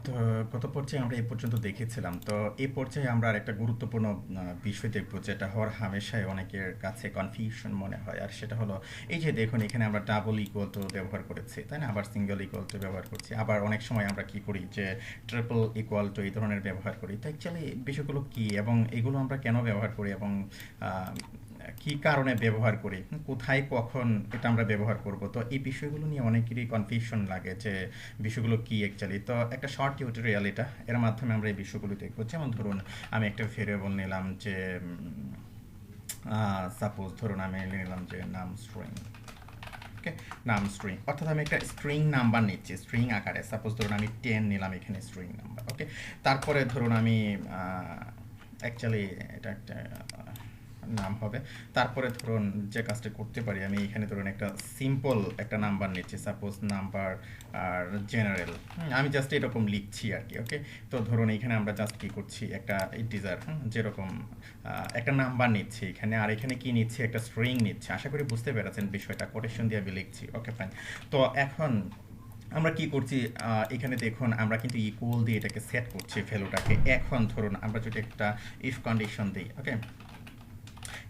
তো গত পর্যায়ে আমরা এই পর্যন্ত দেখেছিলাম। তো এই পর্যায়ে আমরা আরেকটা গুরুত্বপূর্ণ বিষয় দেখব, যেটা হওয়ার হামেশাই অনেকের কাছে কনফিউশন মনে হয়। আর সেটা হলো, এই যে দেখুন এখানে আমরা ডাবল ইকুয়াল টু ব্যবহার করেছি, তাই না? আবার সিঙ্গেল ইকুয়াল টু ব্যবহার করছি, আবার অনেক সময় আমরা কি করি যে ট্রিপল ইকুয়াল টু এই ধরনের ব্যবহার করি। তো অ্যাকচুয়ালি বিষয়গুলো কি এবং এগুলো আমরা কেন ব্যবহার করি এবং আহ, কি কারণে ব্যবহার করি, কোথায় কখন এটা আমরা ব্যবহার করব। তো এই বিষয়গুলো নিয়ে অনেকেরই কনফিউশন লাগে যে বিষয়গুলো কি অ্যাকচুয়ালি। তো একটা শর্ট টিউটোরিয়াল এটা, এর মাধ্যমে আমরা এই বিষয়গুলো দেখবো। যেমন ধরুন আমি একটা ভেরিয়েবল নিলাম যে সাপোজ ধরুন আমি নিলাম যে নাম স্ট্রিং। ওকে, নাম স্ট্রিং অর্থাৎ আমি একটা স্ট্রিং নাম্বার নিচ্ছি স্ট্রিং আকারে। সাপোজ ধরুন আমি 10 নিলাম এখানে স্ট্রিং নাম্বার। ওকে, তারপরে ধরুন আমি অ্যাকচুয়ালি এটা একটা নাম হবে। তারপরে ধরুন যে কাজটা করতে পারি, আমি এখানে ধরুন একটা সিম্পল একটা নাম্বার নিচ্ছি, সাপোজ নাম্বার আর জেনারেল। আমি জাস্ট এরকম লিখছি আর কি। ওকে, তো ধরুন এখানে আমরা জাস্ট কি করছি, একটা ইন্টিজার যেরকম একটা নাম্বার নিচ্ছি এখানে, আর এখানে কি নিচ্ছি, একটা স্ট্রিং নিচ্ছি। আশা করি বুঝতে পেরেছেন বিষয়টা, কোটেশন দিয়ে আমি লিখছি। ওকে ফাইন। তো এখন আমরা কি করছি, এখানে দেখুন আমরা কিন্তু ইকুয়াল দিয়ে এটাকে সেট করছি ভ্যালুটাকে। এখন ধরুন আমরা যদি একটা ইফ কন্ডিশন দিই, ওকে,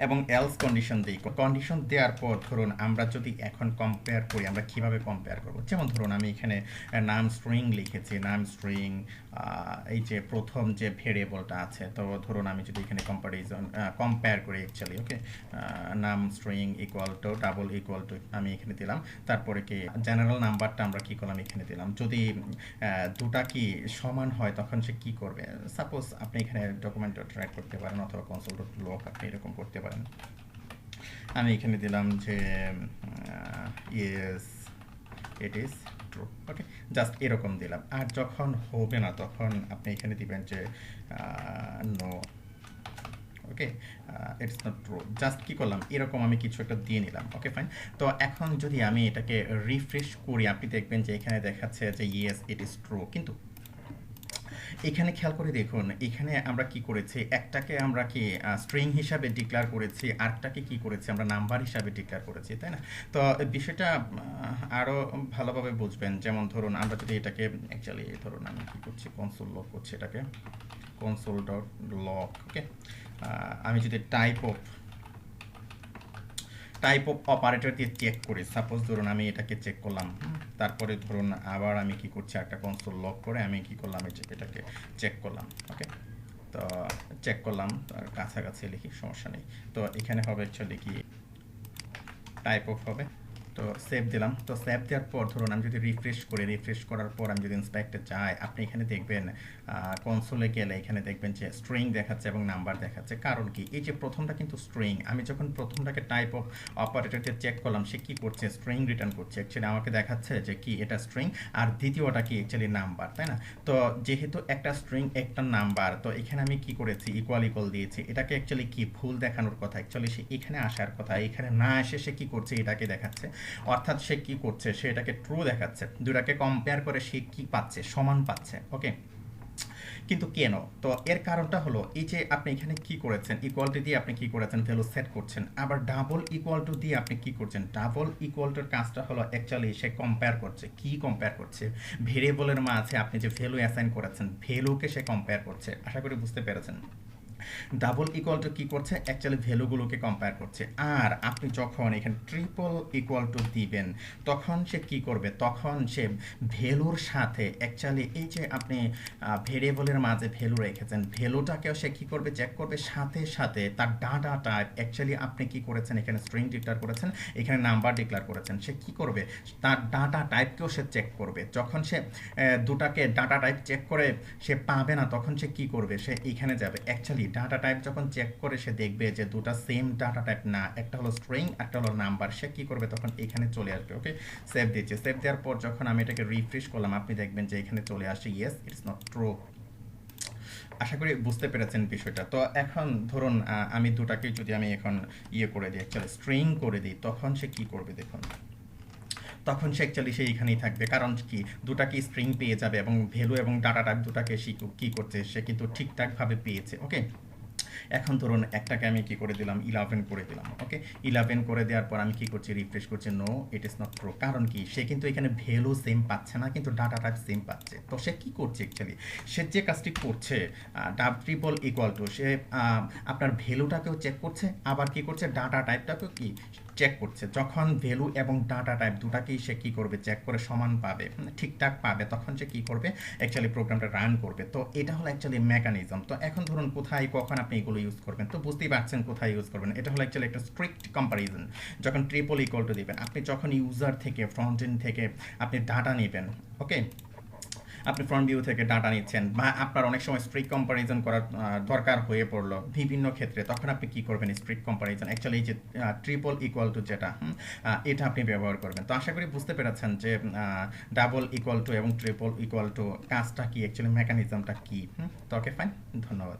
এবং এলস কন্ডিশন দিই। কন্ডিশন দেওয়ার পর ধরুন আমরা যদি এখন কম্পেয়ার করি, আমরা কিভাবে কম্পেয়ার করব। যেমন ধরুন আমি এখানে নাম স্ট্রিং লিখেছি, নাম স্ট্রিং এই যে প্রথম যে ভেরিয়েবলটা আছে। তো ধরুন আমি যদি এখানে কম্পেয়ার করি অ্যাকচুয়ালি। ওকে, নাম string equal to double equal to আমি এখানে দিলাম। তারপরে কি জেনারেল নাম্বারটা আমরা কি করলাম, এখানে দিলাম। যদি দুটা কি সমান হয় তখন সে কি করবে। সাপোজ আপনি এখানে ডকুমেন্ট রাইট করতে পারেন অথবা কনসোল ডট লগ আপনি এরকম করতে পারেন। আমি এখানে দিলাম যে yes it is true. Okay, just এরকম দিলাম। আর যখন হবে না তখন আপনি এখানে দিবেন যে no. Okay, it's not true. Just কি করলাম, এরকম আমি কিছু একটা দিয়ে নিলাম। Okay fine. তো এখন যদি আমি এটাকে রিফ্রেশ করি, আপনি দেখবেন যে এখানে দেখাচ্ছে যে ইয়েস ইট ইজ ট্রু। কিন্তু এখানে খেয়াল করে দেখুন, এখানে আমরা কি করেছি, একটাকে আমরা কি স্ট্রিং হিসাবে ডিক্লেয়ার করেছি, আরেকটাকে কি করেছি আমরা নাম্বার হিসাবে ডিক্লেয়ার করেছি, তাই না? তো বিষয়টা আরও ভালোভাবে বুঝবেন। যেমন ধরুন আমরা যদি এটাকে অ্যাকচুয়ালি ধরুন আমি কি করছি, কনসোল লক করছি এটাকে, কনসোল ডট লক। ওকে, আমি যদি টাইপ অফ অপারেটর দিয়ে চেক করি, সাপোজ ধরুন আমি এটাকে চেক করলাম। তারপরে ধরুন আবার আমি কি করছি, একটা কনসোল লক করে আমি কি করলাম, এটাকে চেক করলাম। ওকে, তো চেক করলাম, তার কাছাকাছি লিখি, সমস্যা নেই। তো এখানে হবে অ্যাকচুয়ালি কি টাইপ অফ হবে। তো সেভ দিলাম। তো সেভ দেওয়ার পর ধরুন আমি যদি রিফ্রেশ করার পর আমি যদি ইন্সপেক্টে যাই, আপনি এখানে দেখবেন কনসোলে গেলে এখানে দেখবেন যে স্ট্রিং দেখাচ্ছে এবং নাম্বার দেখাচ্ছে। কারণ কি, এই যে প্রথমটা কিন্তু স্ট্রিং, আমি যখন প্রথমটাকে টাইপ অফ অপারেটর দিয়ে চেক করলাম, সে কি করছে, স্ট্রিং রিটার্ন করছে। অ্যাকচুয়ালি আমাকে দেখাচ্ছে যে কি এটা স্ট্রিং, আর দ্বিতীয়টা কি অ্যাকচুয়ালি নাম্বার, তাই না? তো যেহেতু একটা স্ট্রিং একটা নাম্বার, তো এখানে আমি কি করেছি, ইকুয়াল দিয়েছি। এটাকে অ্যাকচুয়ালি কি ভুল দেখানোর কথা, অ্যাকচুয়ালি সে এখানে আসার কথা, এখানে না এসে সে কি করছে, এটাকে দেখাচ্ছে। অর্থাৎ সে কি করছে, সে এটাকে ট্রু দেখাচ্ছে। দুটাকে কম্পেয়ার করে সে কি পাচ্ছে, সমান পাচ্ছে। ওকে, কিন্তু কেন? তো এর কারণটা হলো, এই যে আপনি এখানে কি করেছেন, ইকুয়ালিটি দিয়ে আপনি কি করেছেন, ভ্যালু সেট করছেন। আবার ডাবল ইকুয়াল টু দিয়ে আপনি কি করছেন, ডাবল ইকুয়াল টুর কাজটা হলো অ্যাকচুয়ালি সে কম্পেয়ার করছে। কি কম্পেয়ার করছে, ভেরিয়েবলের মাঝে আপনি যে ভ্যালু অ্যাসাইন করেছেন, ভ্যালুকে সে কম্পেয়ার করছে। আশা করি বুঝতে পেরেছেন। ডাবল ইকুয়াল টু কি করছে, অ্যাকচুয়ালি ভ্যালুগুলোকে কম্পেয়ার করছে। আর আপনি যখন এখানে ট্রিপল ইকুয়াল টু দিবেন, তখন সে কি করবে, তখন সে ভ্যালুর সাথে অ্যাকচুয়ালি এই যে আপনি ভেরিয়েবলের মাঝে ভ্যালু রেখেছেন, ভ্যালুটাকেও সে কি করবে, চেক করবে। সাথে সাথে তার ডাটা টাইপ, অ্যাকচুয়ালি আপনি কি করেছেন, এখানে স্ট্রিং ডিক্লেয়ার করেছেন, এখানে নাম্বার ডিক্লেয়ার করেছেন। সে কি করবে, তার ডাটা টাইপকেও সে চেক করবে। যখন সে দুটাকে ডাটা টাইপ চেক করে সে পাবে না, তখন সে কি করবে, সে এখানে যাবে। অ্যাকচুয়ালি ডাটা টাইপ যখন চেক করে সে দেখবে যে দুটা সেম ডাটা টাইপ না, একটা হলো স্ট্রিং একটা হলো নাম্বার, সে কি করবে, তখন এখানে চলে আসবে। ওকে, সেভ দিচ্ছে। সেভ দেওয়ার পর যখন আমি এটাকে রিফ্রেশ করলাম, আপনি দেখবেন যে এখানে চলে আসে ইয়েস ইটস নট ট্রু। আশা করি বুঝতে পেরেছেন বিষয়টা। তো এখন ধরুন আমি দুটাকে যদি আমি এখন করে দিই, অ্যাকচুয়ালি স্ট্রিং করে দিই, তখন সে কি করবে দেখুন, তখন সে অ্যাকচুয়ালি সে এখানেই থাকবে। কারণ কি, দুটাকে স্ট্রিং পেয়ে যাবে এবং ভ্যালু এবং ডাটা টাইপ দুটাকে সে কি করছে, সে কিন্তু ঠিকঠাকভাবে পেয়েছে। ওকে, এখন ধরুন একটাকে আমি কি করে দিলাম 11 করে দিলাম, ওকে। 11 করে দেওয়ার পর আমি কি করছি, রিফ্রেশ করছি, no it is not true. কারণ কি, সে কিন্তু এখানে ভ্যালু সেম পাচ্ছে না, কিন্তু ডাটা টাইপ সেম পাচ্ছে। তো সে কি করছে অ্যাকচুয়ালি, সে যে কাজটি করছে ডাব ট্রিপল ইকুয়াল টু, সে আপনার ভ্যালুটাকেও চেক করছে, আবার কি করছে ডাটা টাইপটাকেও কি চেক করছে। যখন ভ্যালু এবং ডাটা টাইপ দুটাকেই সে কি করবে, চেক করে সমান পাবে, ঠিকঠাক পাবে, তখন সে কি করবে অ্যাকচুয়ালি প্রোগ্রামটা রান করবে। তো এটা হলো অ্যাকচুয়ালি মেকানিজম। তো এখন ধরুন কোথায় কখন আপনি এগুলো ইউজ করবেন, তো বুঝতেই পারছেন কোথায় ইউজ করবেন। এটা হলো অ্যাকচুয়ালি একটা স্ট্রিক্ট কম্পারিজন। যখন ট্রিপল ইকুয়াল টু দিবেন, আপনি যখন ইউজার থেকে ফ্রন্ট এন্ড থেকে আপনি ডাটা নেবেন, ওকে, আপনি ফ্রন্ট ভিউ থেকে ডাটা নিচ্ছেন, বা আপনার অনেক সময় স্ট্রিক্ট কম্পারিজন করার দরকার হয়ে পড়লো বিভিন্ন ক্ষেত্রে, তখন আপনি কি করবেন, স্ট্রিক্ট কম্পারিজন অ্যাকচুয়ালি এই যে ট্রিপল ইকুয়াল টু যেটা, এটা আপনি ব্যবহার করবেন। তো আশা করি বুঝতে পেরেছেন যে ডাবল ইকুয়াল টু এবং ট্রিপল ইকুয়াল টু কাজটা কি, অ্যাকচুয়ালি মেকানিজমটা কি। তো ওকে ফাইন, ধন্যবাদ।